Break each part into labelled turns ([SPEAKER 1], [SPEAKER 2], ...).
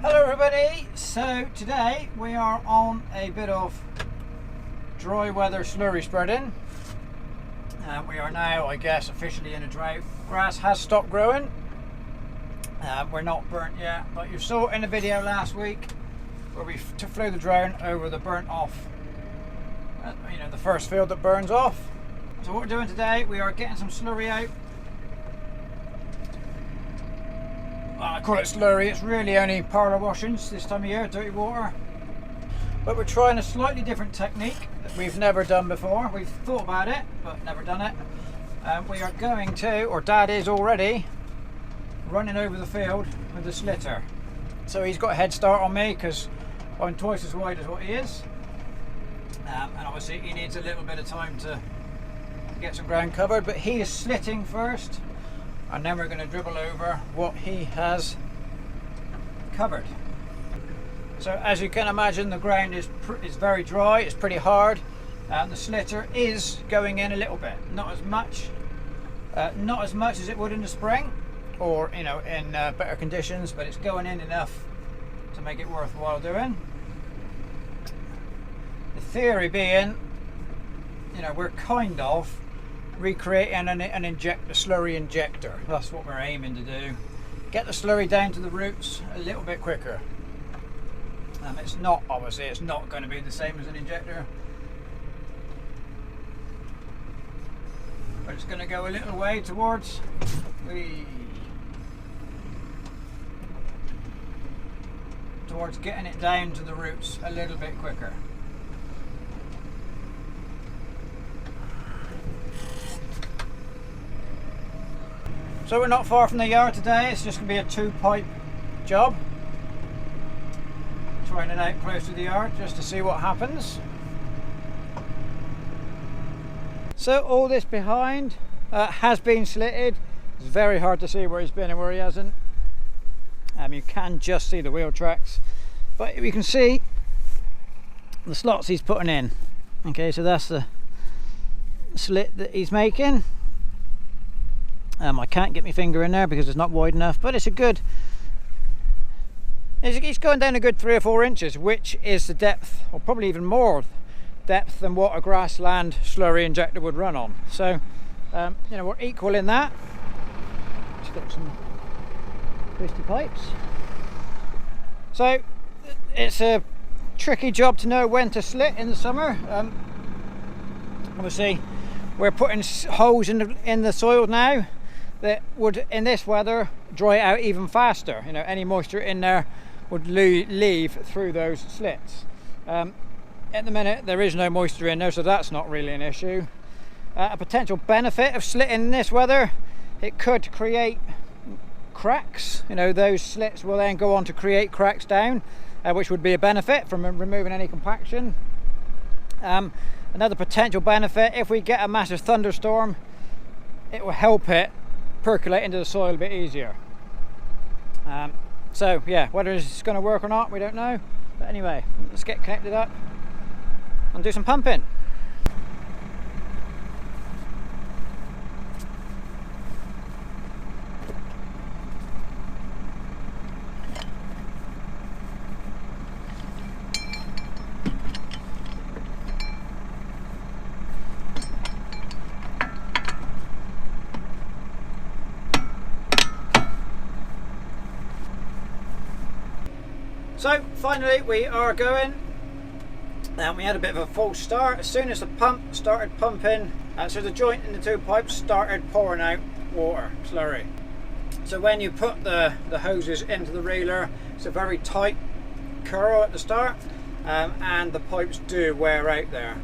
[SPEAKER 1] Hello everybody, so today we are on a bit of dry weather slurry spreading. We are now, I guess, officially in a drought. Grass has stopped growing. We're not burnt yet, but you saw in the video last week where we flew the drone over the burnt off, the first field that burns off. So what we're doing today, we are getting some slurry out. I call it slurry, it's really only parlour washings this time of year, dirty water. But we're trying a slightly different technique that we've never done before. We've thought about it, but never done it. We are going to, or Dad is already, running over the field with the slitter. So he's got a head start on me because I'm twice as wide as what he is. And obviously he needs a little bit of time to get some ground covered, but he is slitting first. And then we're going to dribble over what he has covered. So as you can imagine, the ground is very dry, it's pretty hard, and the slitter is going in a little bit, not as much as it would in the spring, or in better conditions, but it's going in enough to make it worthwhile doing. The theory being, we're kind of recreating a slurry injector. That's what we're aiming to do. Get the slurry down to the roots a little bit quicker. It's not going to be the same as an injector, but it's going to go a little way towards getting it down to the roots a little bit quicker. So we're not far from the yard today. It's just going to be a 2-pipe job. Trying it out close to the yard just to see what happens. So all this behind has been slitted. It's very hard to see where he's been and where he hasn't. You can just see the wheel tracks, but we can see the slots he's putting in. Okay, so that's the slit that he's making. I can't get my finger in there because it's not wide enough, but it's it's going down a good 3 or 4 inches, which is the depth, or probably even more depth than what a Grassland slurry injector would run on. So we're equal in that. Just got some twisty pipes. So it's a tricky job to know when to slit in the summer. Obviously we're putting holes in the soil now that would, in this weather, dry out even faster. Any moisture in there would leave through those slits. At the minute there is no moisture in there, so that's not really an issue. A potential benefit of slitting in this weather, it could create cracks. Those slits will then go on to create cracks down, which would be a benefit from removing any compaction. Another potential benefit, if we get a massive thunderstorm, it will help it percolate into the soil a bit easier. So yeah, whether it's going to work or not, we don't know. But anyway, let's get connected up and do some pumping. So finally we are going, and we had a bit of a false start. As soon as the pump started pumping, so the joint in the 2 pipes started pouring out water, slurry. So when you put the hoses into the reeler, it's a very tight curl at the start, and the pipes do wear out there.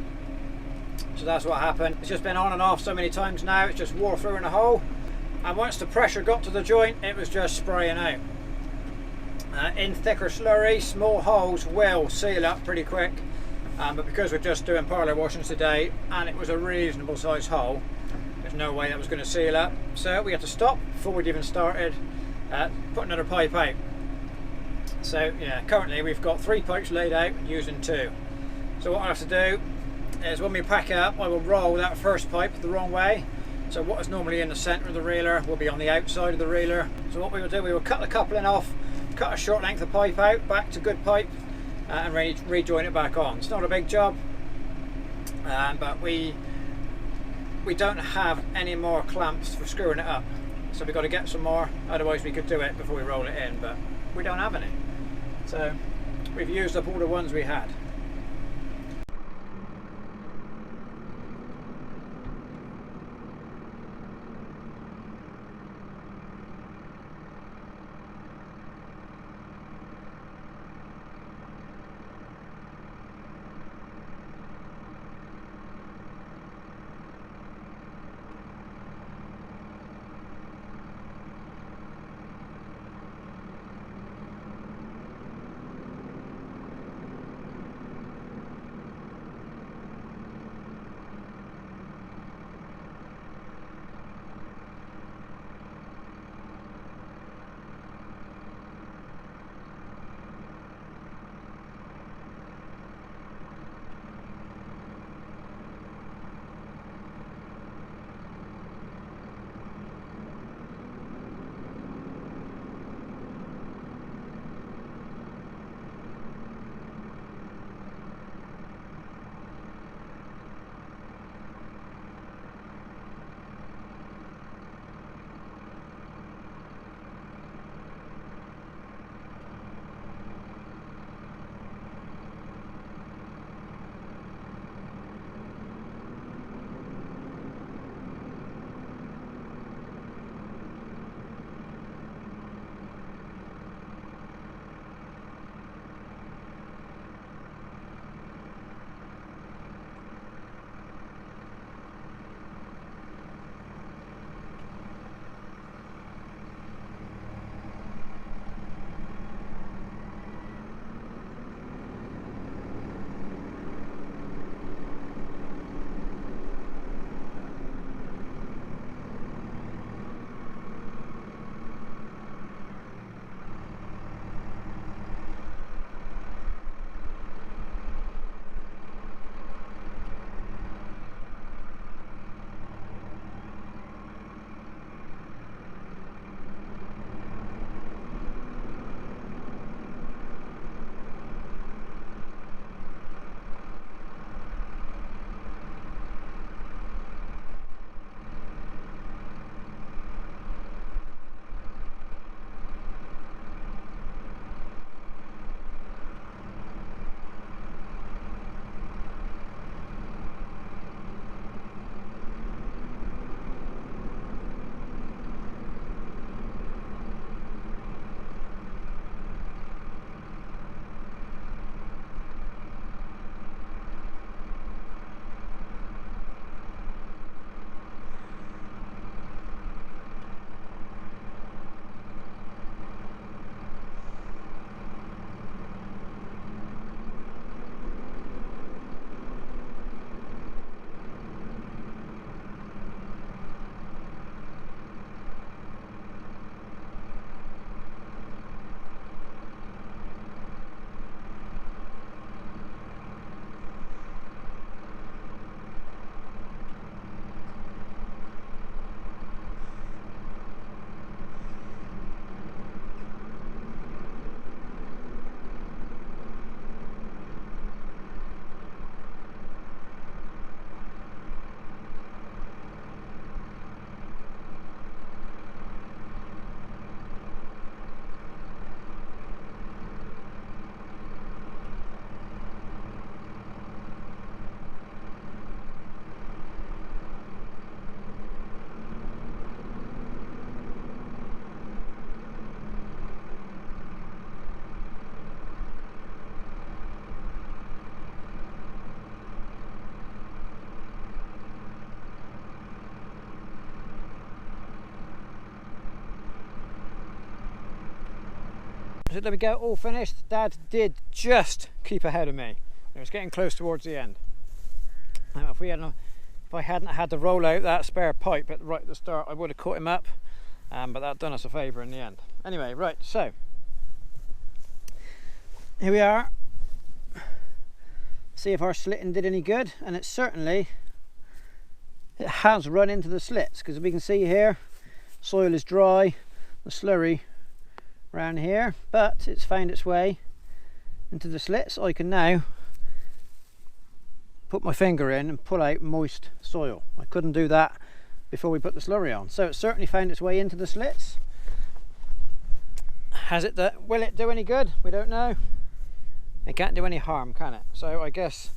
[SPEAKER 1] So that's what happened. It's just been on and off so many times now, it's just wore through in a hole, and once the pressure got to the joint, it was just spraying out. In thicker slurry, small holes will seal up pretty quick, but because we're just doing parlour washings today and it was a reasonable size hole, there's no way that was going to seal up, so we had to stop before we'd even started put another pipe out. So yeah, currently we've got 3 pipes laid out using 2. So what I have to do is, when we pack up, I will roll that first pipe the wrong way, so what is normally in the centre of the reeler will be on the outside of the reeler. So what we will do, we will cut the coupling off cut a short length of pipe out, back to good pipe, and rejoin it back on. It's not a big job, but we don't have any more clamps for screwing it up, so we've got to get some more, otherwise we could do it before we roll it in, but we don't have any. So we've used up all the ones we had. So there we go, all finished. Dad did just keep ahead of me. It was getting close towards the end. If I hadn't had to roll out that spare pipe right at the start, I would have caught him up, but that done us a favour in the end. Anyway, right, so here we are. See if our slitting did any good, and it has run into the slits, because we can see here soil is dry, the slurry around here, but it's found its way into the slits. I can now put my finger in and pull out moist soil. I couldn't do that before we put the slurry on, so it's certainly found its way into the slits. Has it that? Will it do any good? We don't know. It can't do any harm, can it? So I guess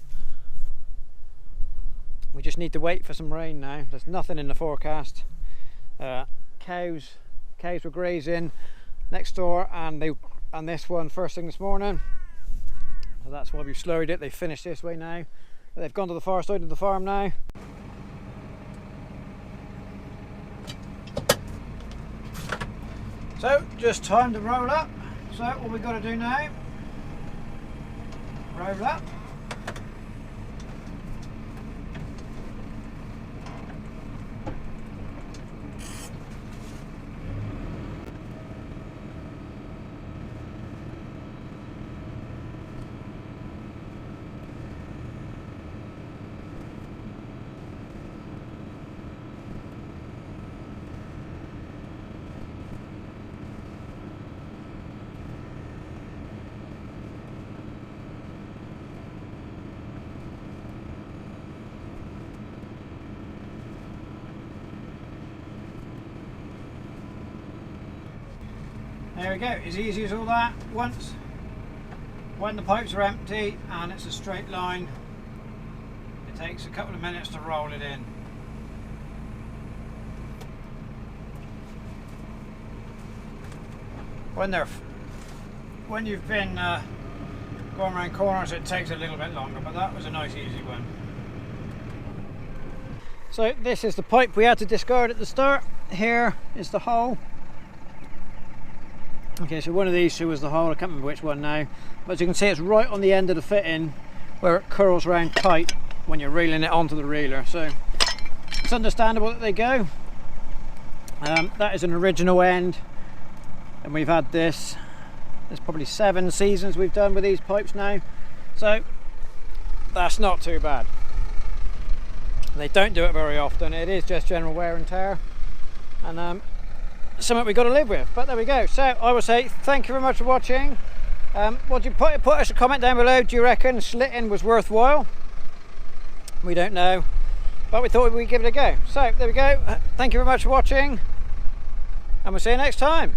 [SPEAKER 1] we just need to wait for some rain now. There's nothing in the forecast. Cows were grazing next door, and this one first thing this morning. So that's why we've slurried it. They finished this way now. They've gone to the far side of the farm now. So just time to roll up. So what we've got to do now, roll up. There we go, as easy as all that. Once, when the pipes are empty and it's a straight line, it takes a couple of minutes to roll it in. When you've been going around corners, it takes a little bit longer, but that was a nice easy one. So this is the pipe we had to discard at the start. Here is the hole. Okay, so one of these two was the hole, I can't remember which one now, but as you can see it's right on the end of the fitting where it curls round tight when you're reeling it onto the reeler, so it's understandable that they go. That is an original end, and we've had this, there's probably 7 seasons we've done with these pipes now, so that's not too bad. They don't do it very often, it is just general wear and tear, and something we've got to live with, but there we go. So I will say thank you very much for watching. What do you put us a comment down below? Do you reckon slitting was worthwhile? We don't know, but we thought we'd give it a go. So there we go. Thank you very much for watching, and we'll see you next time.